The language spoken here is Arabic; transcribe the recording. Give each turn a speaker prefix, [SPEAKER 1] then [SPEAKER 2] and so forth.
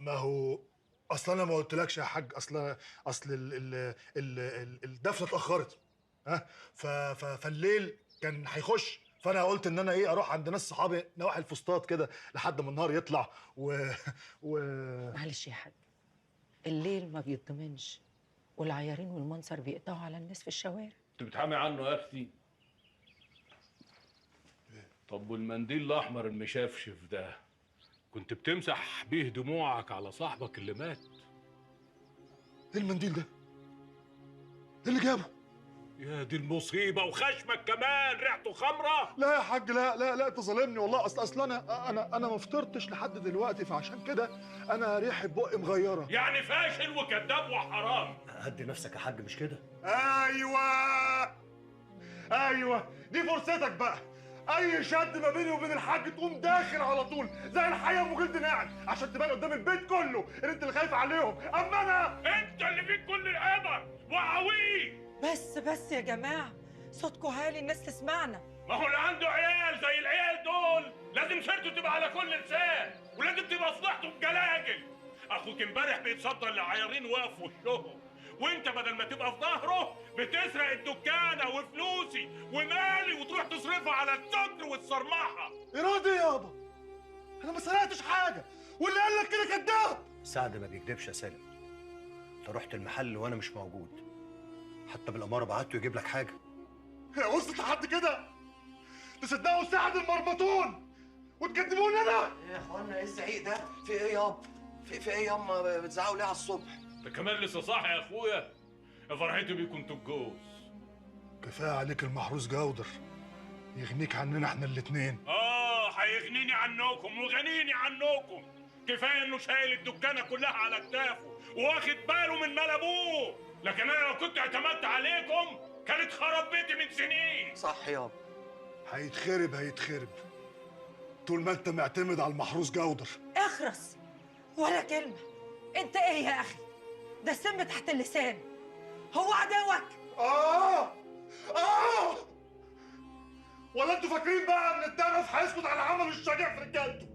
[SPEAKER 1] ما هو اصل انا ما قلتلكش يا حاج، اصل الدفنه اتاخرت. ها فالليل كان هيخش، فانا قلت ان انا ايه اروح عند ناس صحابي نواحي الفسطاط كده لحد ما النهار يطلع و
[SPEAKER 2] معلش يا حاج، الليل ما بيتضمنش، والعيارين والمنظر بيقطعوا على الناس في الشوارع.
[SPEAKER 3] انت بتحامي عنه يا اختي؟ طب والمنديل الاحمر المشفشف ده كنت بتمسح بيه دموعك على صاحبك اللي مات؟
[SPEAKER 1] ايه المنديل ده؟ ايه اللي جابه؟
[SPEAKER 3] يا دي المصيبه، وخشمك كمان ريحته خمره.
[SPEAKER 1] لا يا حاج، لا انت ظالمني والله. اصل انا ما فطرتش لحد دلوقتي، فعشان كده انا ريحه بقي مغيره.
[SPEAKER 3] يعني فاشل وكذاب وحرام.
[SPEAKER 4] هدي نفسك يا حاج، مش كده؟
[SPEAKER 1] ايوه دي فرصتك بقى. اي شد ما بيني وبين الحاج تقوم داخل على طول زي الحيه ام جلد ناعم عشان تبان قدام البيت كله ان انت اللي خايف عليهم. اما انا
[SPEAKER 3] انت اللي فيك كل العبر وعويه.
[SPEAKER 2] بس يا جماعه، صوتكم عالي الناس تسمعنا.
[SPEAKER 3] ما هو اللي عنده عيال زي العيال دول لازم سيرته تبقى على كل لسان، ولازم تبقى صلحته بجلاجل. اخوك امبارح بيتصدر لعيارين واقف في وشهم، وانت بدل ما تبقى في ظهره بتسرق الدكانه وفلوسي ومالي وتروح تصرفها على السكر والصرمحه.
[SPEAKER 1] ارادي يابا، انا ما سرقتش حاجه، واللي قال لك كده كداب.
[SPEAKER 4] سعد ما بيكدبش يا سالم، انت رحت المحل وانا مش موجود، حتى بالاماره بعته يجيب لك حاجه.
[SPEAKER 1] هي وصلت لحد كده؟ تصدقوا سعد المربطون وتكذبوني انا؟
[SPEAKER 5] ايه يا اخوانا، ايه الزعيق ده؟ في ايه يابا؟ في ايه ياما بتزعقوا ليه على الصبح؟
[SPEAKER 3] انت كمان لسه صاحي يا اخويا؟ يا فرحتي بيكم انتوا الجوز.
[SPEAKER 1] كفايه عليك المحروس جودر، يغنيك عننا احنا الاتنين.
[SPEAKER 3] هيغنيني عنكم وغنيني عنكم. كفايه انه شايل الدكانه كلها على كتافه واخد باله من مال ابوه، لكن انا لو كنت اعتمدت عليكم كانت خرب بيتي من سنين.
[SPEAKER 5] صح يابا.
[SPEAKER 1] هيتخرب طول ما انت معتمد على المحروس جودر.
[SPEAKER 2] اخرس ولا كلمه. انت ايه يا اخي؟ ده السم تحت اللسان. هو عدوك؟
[SPEAKER 1] ولا انتوا فاكرين بقى ان الدرس هيسكت على عمل الشجاع في رجالته؟